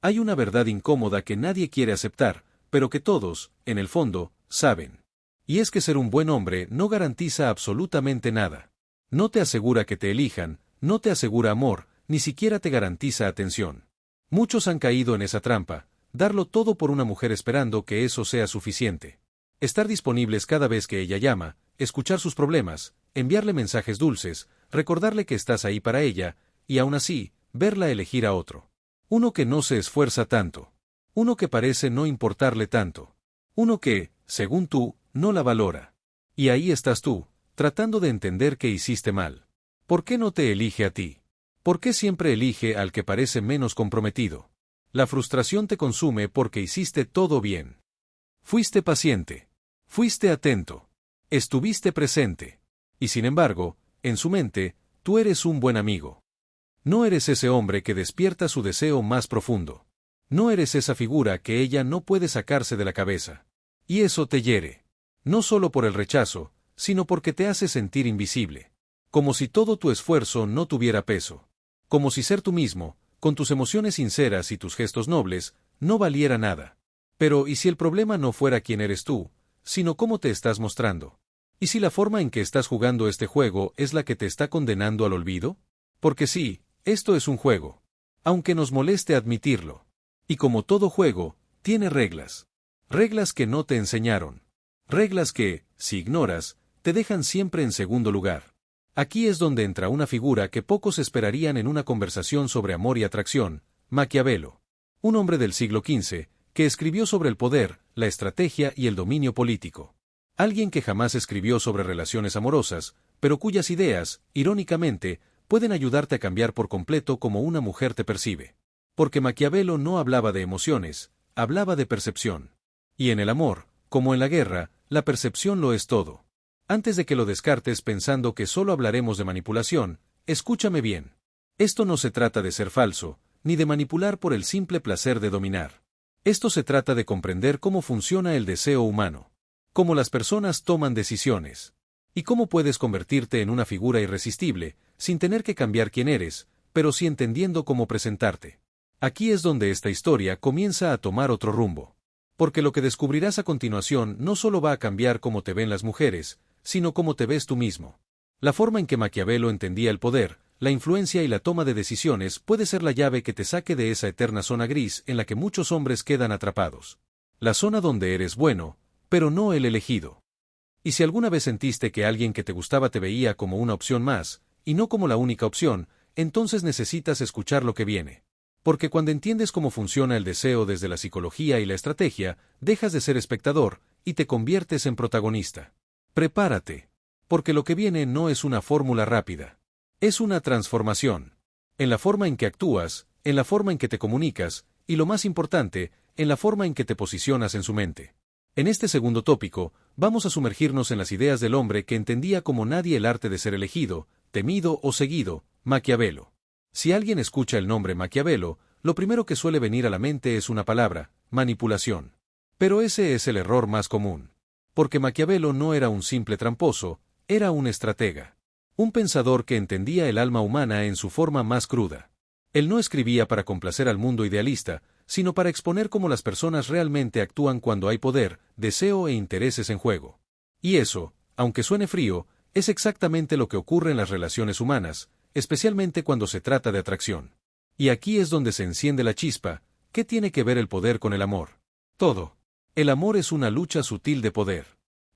Hay una verdad incómoda que nadie quiere aceptar, pero que todos, en el fondo, saben. Y es que ser un buen hombre no garantiza absolutamente nada. No te asegura que te elijan, no te asegura amor, ni siquiera te garantiza atención. Muchos han caído en esa trampa, darlo todo por una mujer esperando que eso sea suficiente. Estar disponibles cada vez que ella llama, escuchar sus problemas, enviarle mensajes dulces, recordarle que estás ahí para ella, y aún así, verla elegir a otro. Uno que no se esfuerza tanto. Uno que parece no importarle tanto. Uno que, según tú, no la valora. Y ahí estás tú, tratando de entender que hiciste mal. ¿Por qué no te elige a ti? ¿Por qué siempre elige al que parece menos comprometido? La frustración te consume porque hiciste todo bien. Fuiste paciente. Fuiste atento. Estuviste presente. Y sin embargo, en su mente, tú eres un buen amigo. No eres ese hombre que despierta su deseo más profundo. No eres esa figura que ella no puede sacarse de la cabeza. Y eso te hiere. No solo por el rechazo, sino porque te hace sentir invisible. Como si todo tu esfuerzo no tuviera peso. Como si ser tú mismo, con tus emociones sinceras y tus gestos nobles, no valiera nada. Pero ¿y si el problema no fuera quién eres tú, sino cómo te estás mostrando? ¿Y si la forma en que estás jugando este juego es la que te está condenando al olvido? Porque sí, esto es un juego. Aunque nos moleste admitirlo. Y como todo juego, tiene reglas. Reglas que no te enseñaron. Reglas que, si ignoras, te dejan siempre en segundo lugar. Aquí es donde entra una figura que pocos esperarían en una conversación sobre amor y atracción, Maquiavelo. Un hombre del siglo XV, que escribió sobre el poder, la estrategia y el dominio político. Alguien que jamás escribió sobre relaciones amorosas, pero cuyas ideas, irónicamente, pueden ayudarte a cambiar por completo cómo una mujer te percibe. Porque Maquiavelo no hablaba de emociones, hablaba de percepción. Y en el amor, como en la guerra, la percepción lo es todo. Antes de que lo descartes pensando que solo hablaremos de manipulación, escúchame bien. Esto no se trata de ser falso, ni de manipular por el simple placer de dominar. Esto se trata de comprender cómo funciona el deseo humano. Cómo las personas toman decisiones. Y cómo puedes convertirte en una figura irresistible, sin tener que cambiar quién eres, pero sí entendiendo cómo presentarte. Aquí es donde esta historia comienza a tomar otro rumbo. Porque lo que descubrirás a continuación no solo va a cambiar cómo te ven las mujeres, sino cómo te ves tú mismo. La forma en que Maquiavelo entendía el poder, la influencia y la toma de decisiones puede ser la llave que te saque de esa eterna zona gris en la que muchos hombres quedan atrapados. La zona donde eres bueno, pero no el elegido. Y si alguna vez sentiste que alguien que te gustaba te veía como una opción más, y no como la única opción, entonces necesitas escuchar lo que viene. Porque cuando entiendes cómo funciona el deseo desde la psicología y la estrategia, dejas de ser espectador, y te conviertes en protagonista. Prepárate. Porque lo que viene no es una fórmula rápida. Es una transformación. En la forma en que actúas, en la forma en que te comunicas, y lo más importante, en la forma en que te posicionas en su mente. En este segundo tópico, vamos a sumergirnos en las ideas del hombre que entendía como nadie el arte de ser elegido, temido o seguido, Maquiavelo. Si alguien escucha el nombre Maquiavelo, lo primero que suele venir a la mente es una palabra, manipulación. Pero ese es el error más común. Porque Maquiavelo no era un simple tramposo, era un estratega. Un pensador que entendía el alma humana en su forma más cruda. Él no escribía para complacer al mundo idealista, sino para exponer cómo las personas realmente actúan cuando hay poder, deseo e intereses en juego. Y eso, aunque suene frío, es exactamente lo que ocurre en las relaciones humanas, especialmente cuando se trata de atracción. Y aquí es donde se enciende la chispa. ¿Qué tiene que ver el poder con el amor? Todo. El amor es una lucha sutil de poder.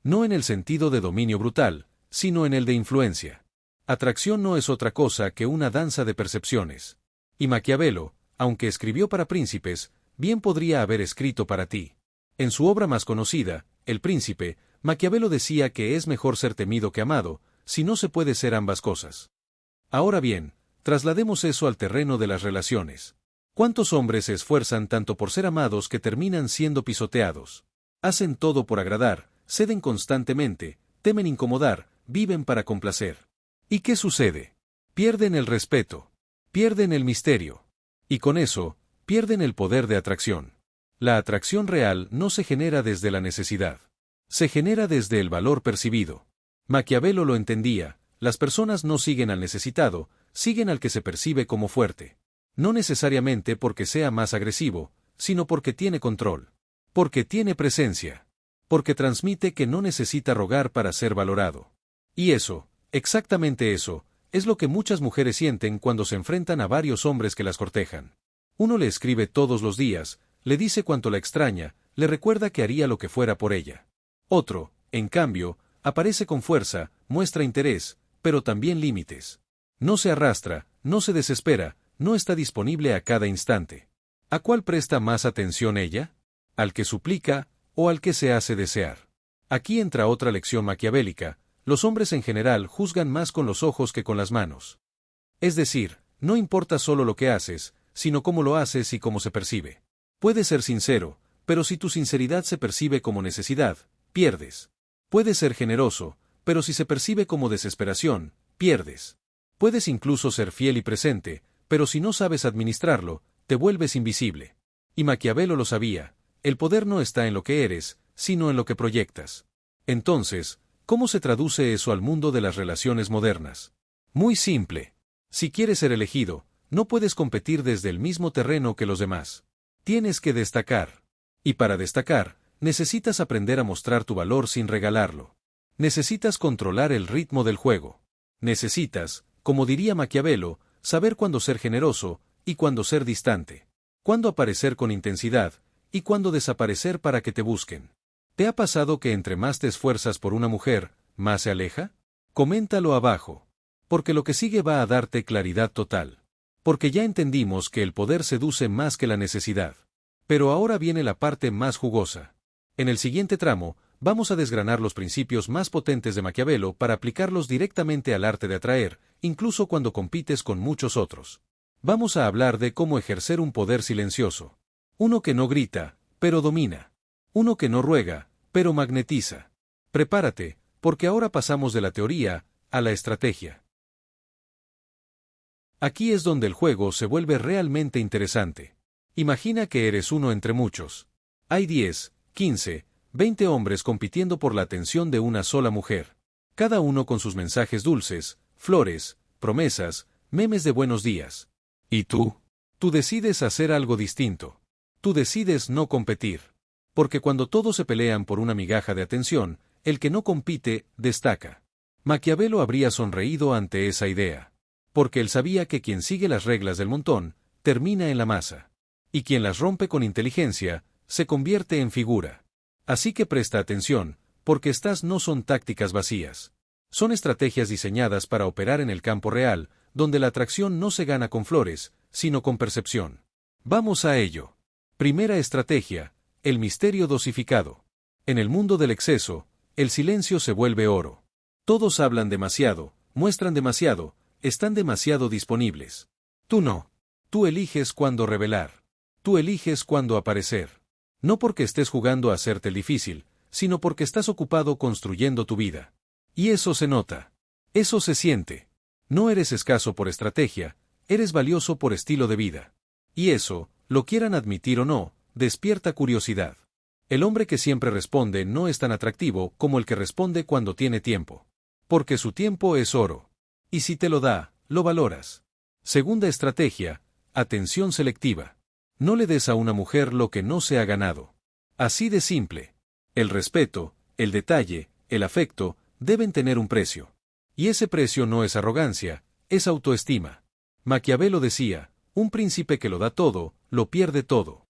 No en el sentido de dominio brutal, sino en el de influencia. Atracción no es otra cosa que una danza de percepciones. Y Maquiavelo, aunque escribió para príncipes, bien podría haber escrito para ti. En su obra más conocida, El Príncipe, Maquiavelo decía que es mejor ser temido que amado, si no se puede ser ambas cosas. Ahora bien, traslademos eso al terreno de las relaciones. ¿Cuántos hombres se esfuerzan tanto por ser amados que terminan siendo pisoteados? Hacen todo por agradar, ceden constantemente, temen incomodar, viven para complacer. ¿Y qué sucede? Pierden el respeto. Pierden el misterio. Y con eso, pierden el poder de atracción. La atracción real no se genera desde la necesidad. Se genera desde el valor percibido. Maquiavelo lo entendía. Las personas no siguen al necesitado, siguen al que se percibe como fuerte. No necesariamente porque sea más agresivo, sino porque tiene control. Porque tiene presencia. Porque transmite que no necesita rogar para ser valorado. Y eso, exactamente eso, es lo que muchas mujeres sienten cuando se enfrentan a varios hombres que las cortejan. Uno le escribe todos los días, le dice cuánto la extraña, le recuerda que haría lo que fuera por ella. Otro, en cambio, aparece con fuerza, muestra interés, pero también límites. No se arrastra, no se desespera, no está disponible a cada instante. ¿A cuál presta más atención ella? ¿Al que suplica, o al que se hace desear? Aquí entra otra lección maquiavélica: los hombres en general juzgan más con los ojos que con las manos. Es decir, no importa solo lo que haces, sino cómo lo haces y cómo se percibe. Puedes ser sincero, pero si tu sinceridad se percibe como necesidad, pierdes. Puedes ser generoso, pero si se percibe como desesperación, pierdes. Puedes incluso ser fiel y presente, pero si no sabes administrarlo, te vuelves invisible. Y Maquiavelo lo sabía: el poder no está en lo que eres, sino en lo que proyectas. Entonces, ¿cómo se traduce eso al mundo de las relaciones modernas? Muy simple. Si quieres ser elegido, no puedes competir desde el mismo terreno que los demás. Tienes que destacar. Y para destacar, necesitas aprender a mostrar tu valor sin regalarlo. Necesitas controlar el ritmo del juego. Necesitas, como diría Maquiavelo, saber cuándo ser generoso, y cuándo ser distante. Cuándo aparecer con intensidad, y cuándo desaparecer para que te busquen. ¿Te ha pasado que entre más te esfuerzas por una mujer, más se aleja? Coméntalo abajo. Porque lo que sigue va a darte claridad total. Porque ya entendimos que el poder seduce más que la necesidad. Pero ahora viene la parte más jugosa. En el siguiente tramo, vamos a desgranar los principios más potentes de Maquiavelo para aplicarlos directamente al arte de atraer, incluso cuando compites con muchos otros. Vamos a hablar de cómo ejercer un poder silencioso. Uno que no grita, pero domina. Uno que no ruega, pero magnetiza. Prepárate, porque ahora pasamos de la teoría a la estrategia. Aquí es donde el juego se vuelve realmente interesante. Imagina que eres uno entre muchos. Hay 10, 15, 20 hombres compitiendo por la atención de una sola mujer. Cada uno con sus mensajes dulces, flores, promesas, memes de buenos días. ¿Y tú? Tú decides hacer algo distinto. Tú decides no competir. Porque cuando todos se pelean por una migaja de atención, el que no compite, destaca. Maquiavelo habría sonreído ante esa idea. Porque él sabía que quien sigue las reglas del montón, termina en la masa. Y quien las rompe con inteligencia, se convierte en figura. Así que presta atención, porque estas no son tácticas vacías. Son estrategias diseñadas para operar en el campo real, donde la atracción no se gana con flores, sino con percepción. Vamos a ello. Primera estrategia: el misterio dosificado. En el mundo del exceso, el silencio se vuelve oro. Todos hablan demasiado, muestran demasiado, están demasiado disponibles. Tú no. Tú eliges cuándo revelar. Tú eliges cuándo aparecer. No porque estés jugando a hacerte el difícil, sino porque estás ocupado construyendo tu vida. Y eso se nota. Eso se siente. No eres escaso por estrategia, eres valioso por estilo de vida. Y eso, lo quieran admitir o no, despierta curiosidad. El hombre que siempre responde no es tan atractivo como el que responde cuando tiene tiempo. Porque su tiempo es oro. Y si te lo da, lo valoras. Segunda estrategia: atención selectiva. No le des a una mujer lo que no se ha ganado. Así de simple. El respeto, el detalle, el afecto, deben tener un precio. Y ese precio no es arrogancia, es autoestima. Maquiavelo decía: un príncipe que lo da todo, lo pierde todo.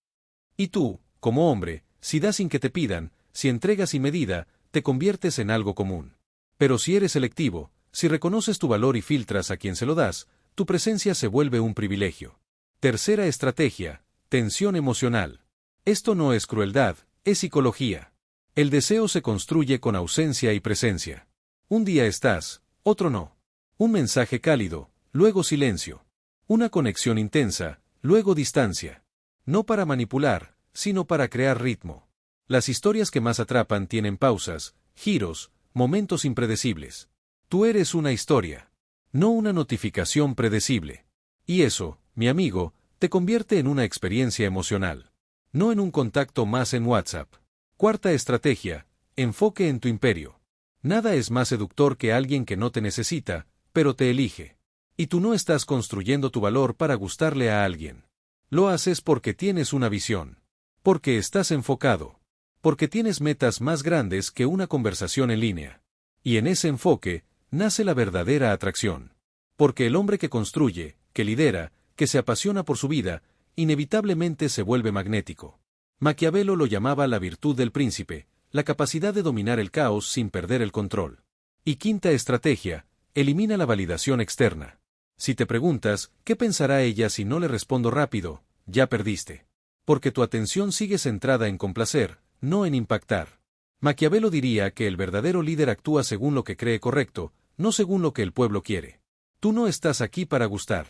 Y tú, como hombre, si das sin que te pidan, si entregas sin medida, te conviertes en algo común. Pero si eres selectivo, si reconoces tu valor y filtras a quien se lo das, tu presencia se vuelve un privilegio. Tercera estrategia: tensión emocional. Esto no es crueldad, es psicología. El deseo se construye con ausencia y presencia. Un día estás, otro no. Un mensaje cálido, luego silencio. Una conexión intensa, luego distancia. No para manipular, sino para crear ritmo. Las historias que más atrapan tienen pausas, giros, momentos impredecibles. Tú eres una historia, no una notificación predecible. Y eso, mi amigo, te convierte en una experiencia emocional. No en un contacto más en WhatsApp. Cuarta estrategia: enfoque en tu imperio. Nada es más seductor que alguien que no te necesita, pero te elige. Y tú no estás construyendo tu valor para gustarle a alguien. Lo haces porque tienes una visión. Porque estás enfocado. Porque tienes metas más grandes que una conversación en línea. Y en ese enfoque, nace la verdadera atracción. Porque el hombre que construye, que lidera, que se apasiona por su vida, inevitablemente se vuelve magnético. Maquiavelo lo llamaba la virtud del príncipe, la capacidad de dominar el caos sin perder el control. Y quinta estrategia, elimina la validación externa. Si te preguntas, ¿qué pensará ella si no le respondo rápido? Ya perdiste. Porque tu atención sigue centrada en complacer, no en impactar. Maquiavelo diría que el verdadero líder actúa según lo que cree correcto, no según lo que el pueblo quiere. Tú no estás aquí para gustar.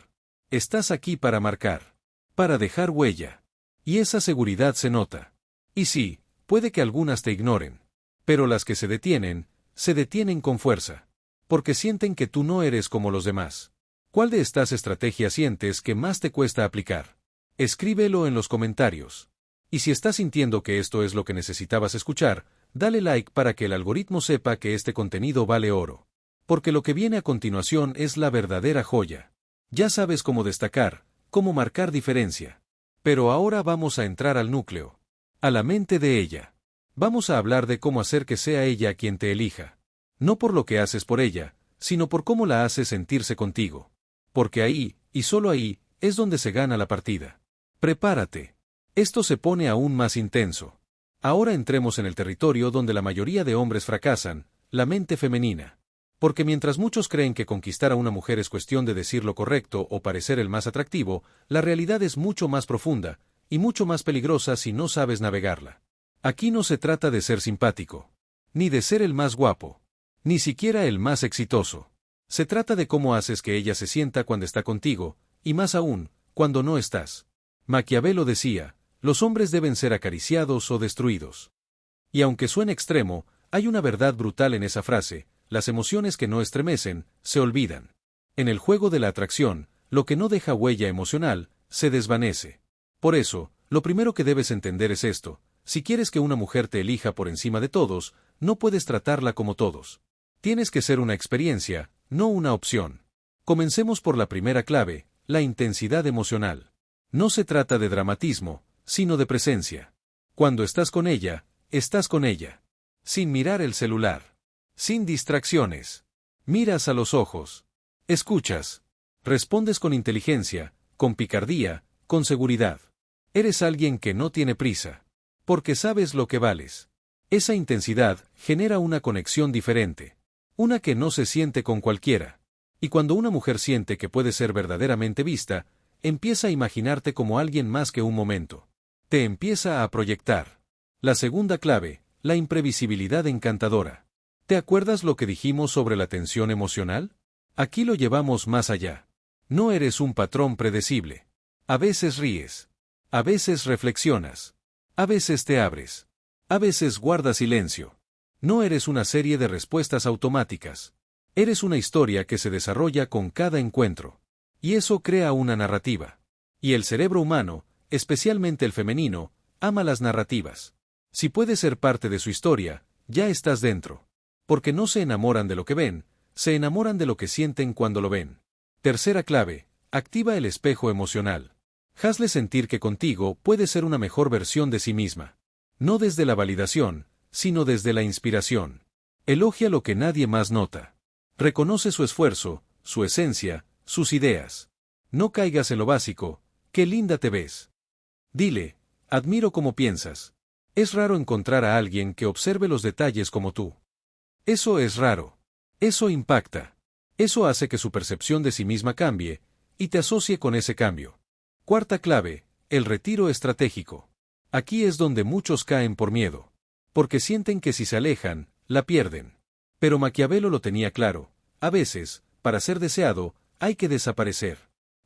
Estás aquí para marcar. Para dejar huella. Y esa seguridad se nota. Y sí, puede que algunas te ignoren. Pero las que se detienen con fuerza. Porque sienten que tú no eres como los demás. ¿Cuál de estas estrategias sientes que más te cuesta aplicar? Escríbelo en los comentarios. Y si estás sintiendo que esto es lo que necesitabas escuchar, dale like para que el algoritmo sepa que este contenido vale oro. Porque lo que viene a continuación es la verdadera joya. Ya sabes cómo destacar, cómo marcar diferencia. Pero ahora vamos a entrar al núcleo. A la mente de ella. Vamos a hablar de cómo hacer que sea ella quien te elija. No por lo que haces por ella, sino por cómo la haces sentirse contigo. Porque ahí, y solo ahí, es donde se gana la partida. Prepárate. Esto se pone aún más intenso. Ahora entremos en el territorio donde la mayoría de hombres fracasan, la mente femenina. Porque mientras muchos creen que conquistar a una mujer es cuestión de decir lo correcto o parecer el más atractivo, la realidad es mucho más profunda, y mucho más peligrosa si no sabes navegarla. Aquí no se trata de ser simpático. Ni de ser el más guapo. Ni siquiera el más exitoso. Se trata de cómo haces que ella se sienta cuando está contigo, y más aún, cuando no estás. Maquiavelo decía, los hombres deben ser acariciados o destruidos. Y aunque suene extremo, hay una verdad brutal en esa frase, las emociones que no estremecen, se olvidan. En el juego de la atracción, lo que no deja huella emocional, se desvanece. Por eso, lo primero que debes entender es esto, si quieres que una mujer te elija por encima de todos, no puedes tratarla como todos. Tienes que ser una experiencia, no una opción. Comencemos por la primera clave, la intensidad emocional. No se trata de dramatismo, sino de presencia. Cuando estás con ella, estás con ella. Sin mirar el celular. Sin distracciones. Miras a los ojos. Escuchas. Respondes con inteligencia, con picardía, con seguridad. Eres alguien que no tiene prisa. Porque sabes lo que vales. Esa intensidad genera una conexión diferente. Una que no se siente con cualquiera. Y cuando una mujer siente que puede ser verdaderamente vista, empieza a imaginarte como alguien más que un momento. Te empieza a proyectar. La segunda clave, la imprevisibilidad encantadora. ¿Te acuerdas lo que dijimos sobre la tensión emocional? Aquí lo llevamos más allá. No eres un patrón predecible. A veces ríes. A veces reflexionas. A veces te abres. A veces guardas silencio. No eres una serie de respuestas automáticas. Eres una historia que se desarrolla con cada encuentro. Y eso crea una narrativa. Y el cerebro humano, especialmente el femenino, ama las narrativas. Si puedes ser parte de su historia, ya estás dentro. Porque no se enamoran de lo que ven, se enamoran de lo que sienten cuando lo ven. Tercera clave, activa el espejo emocional. Hazle sentir que contigo puede ser una mejor versión de sí misma. No desde la validación, sino desde la inspiración. Elogia lo que nadie más nota. Reconoce su esfuerzo, su esencia, sus ideas. No caigas en lo básico, qué linda te ves. Dile, admiro cómo piensas. Es raro encontrar a alguien que observe los detalles como tú. Eso es raro. Eso impacta. Eso hace que su percepción de sí misma cambie, y te asocie con ese cambio. Cuarta clave, el retiro estratégico. Aquí es donde muchos caen por miedo. Porque sienten que si se alejan, la pierden. Pero Maquiavelo lo tenía claro. A veces, para ser deseado, hay que desaparecer.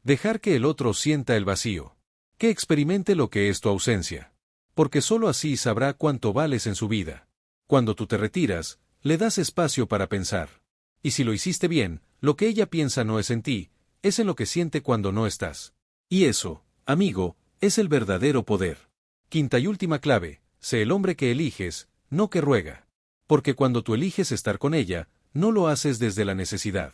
Dejar que el otro sienta el vacío. Que experimente lo que es tu ausencia. Porque sólo así sabrá cuánto vales en su vida. Cuando tú te retiras, le das espacio para pensar. Y si lo hiciste bien, lo que ella piensa no es en ti, es en lo que siente cuando no estás. Y eso, amigo, es el verdadero poder. Quinta y última clave, sé el hombre que eliges, no que ruega. Porque cuando tú eliges estar con ella, no lo haces desde la necesidad.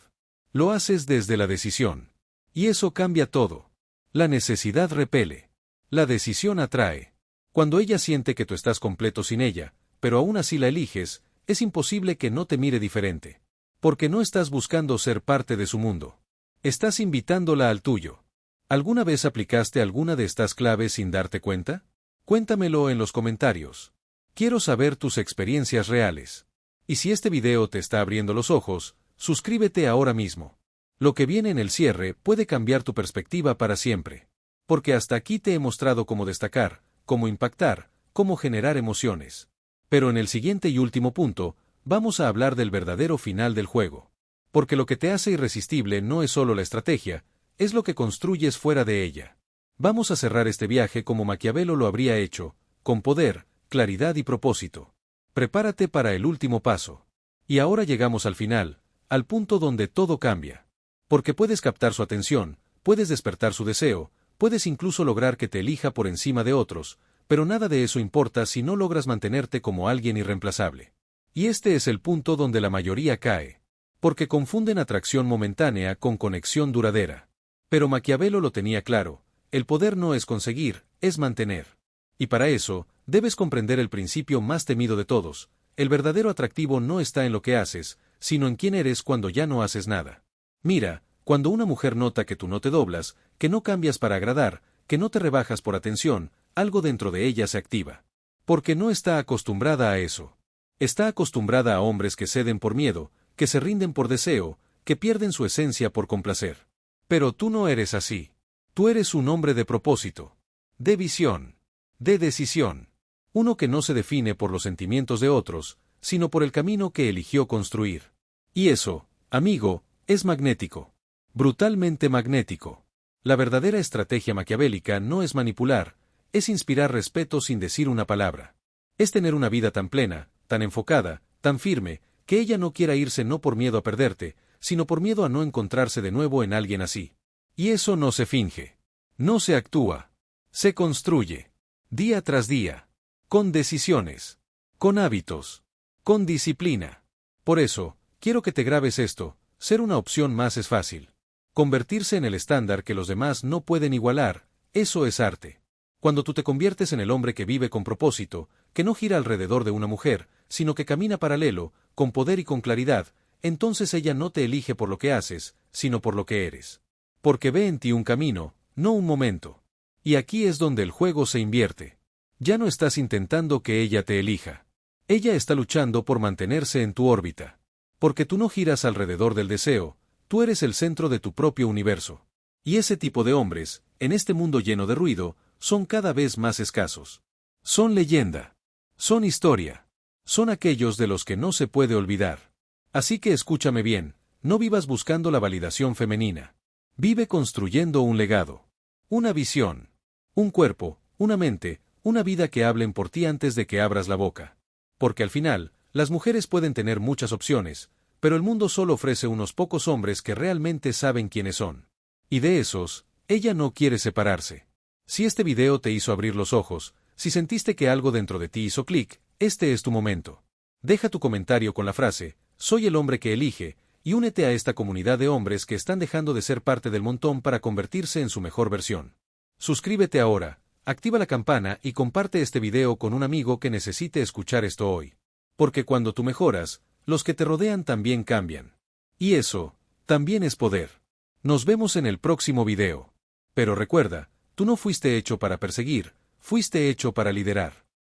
Lo haces desde la decisión. Y eso cambia todo. La necesidad repele. La decisión atrae. Cuando ella siente que tú estás completo sin ella, pero aún así la eliges, es imposible que no te mire diferente. Porque no estás buscando ser parte de su mundo. Estás invitándola al tuyo. ¿Alguna vez aplicaste alguna de estas claves sin darte cuenta? Cuéntamelo en los comentarios. Quiero saber tus experiencias reales. Y si este video te está abriendo los ojos, suscríbete ahora mismo. Lo que viene en el cierre puede cambiar tu perspectiva para siempre. Porque hasta aquí te he mostrado cómo destacar, cómo impactar, cómo generar emociones. Pero en el siguiente y último punto, vamos a hablar del verdadero final del juego. Porque lo que te hace irresistible no es solo la estrategia, es lo que construyes fuera de ella. Vamos a cerrar este viaje como Maquiavelo lo habría hecho, con poder, claridad y propósito. Prepárate para el último paso. Y ahora llegamos al final, al punto donde todo cambia. Porque puedes captar su atención, puedes despertar su deseo, puedes incluso lograr que te elija por encima de otros, pero nada de eso importa si no logras mantenerte como alguien irreemplazable. Y este es el punto donde la mayoría cae. Porque confunden atracción momentánea con conexión duradera. Pero Maquiavelo lo tenía claro. El poder no es conseguir, es mantener. Y para eso, debes comprender el principio más temido de todos. El verdadero atractivo no está en lo que haces, sino en quién eres cuando ya no haces nada. Mira, cuando una mujer nota que tú no te doblas, que no cambias para agradar, que no te rebajas por atención, algo dentro de ella se activa. Porque no está acostumbrada a eso. Está acostumbrada a hombres que ceden por miedo, que se rinden por deseo, que pierden su esencia por complacer. Pero tú no eres así. Tú eres un hombre de propósito, de visión, de decisión. Uno que no se define por los sentimientos de otros, sino por el camino que eligió construir. Y eso, amigo, es magnético. Brutalmente magnético. La verdadera estrategia maquiavélica no es manipular, es inspirar respeto sin decir una palabra. Es tener una vida tan plena, tan enfocada, tan firme, que ella no quiera irse no por miedo a perderte, sino por miedo a no encontrarse de nuevo en alguien así. Y eso no se finge. No se actúa. Se construye. Día tras día. Con decisiones. Con hábitos. Con disciplina. Por eso, quiero que te grabes esto, ser una opción más es fácil. Convertirse en el estándar que los demás no pueden igualar, eso es arte. Cuando tú te conviertes en el hombre que vive con propósito, que no gira alrededor de una mujer, sino que camina paralelo, con poder y con claridad, entonces ella no te elige por lo que haces, sino por lo que eres. Porque ve en ti un camino, no un momento. Y aquí es donde el juego se invierte. Ya no estás intentando que ella te elija. Ella está luchando por mantenerse en tu órbita. Porque tú no giras alrededor del deseo, tú eres el centro de tu propio universo. Y ese tipo de hombres, en este mundo lleno de ruido, son cada vez más escasos. Son leyenda. Son historia. Son aquellos de los que no se puede olvidar. Así que escúchame bien, no vivas buscando la validación femenina. Vive construyendo un legado. Una visión. Un cuerpo, una mente, una vida que hablen por ti antes de que abras la boca. Porque al final, las mujeres pueden tener muchas opciones, pero el mundo solo ofrece unos pocos hombres que realmente saben quiénes son. Y de esos, ella no quiere separarse. Si este video te hizo abrir los ojos, si sentiste que algo dentro de ti hizo clic, este es tu momento. Deja tu comentario con la frase, soy el hombre que elige, y únete a esta comunidad de hombres que están dejando de ser parte del montón para convertirse en su mejor versión. Suscríbete ahora, activa la campana y comparte este video con un amigo que necesite escuchar esto hoy. Porque cuando tú mejoras, los que te rodean también cambian. Y eso, también es poder. Nos vemos en el próximo video. Pero recuerda, tú no fuiste hecho para perseguir, fuiste hecho para liderar.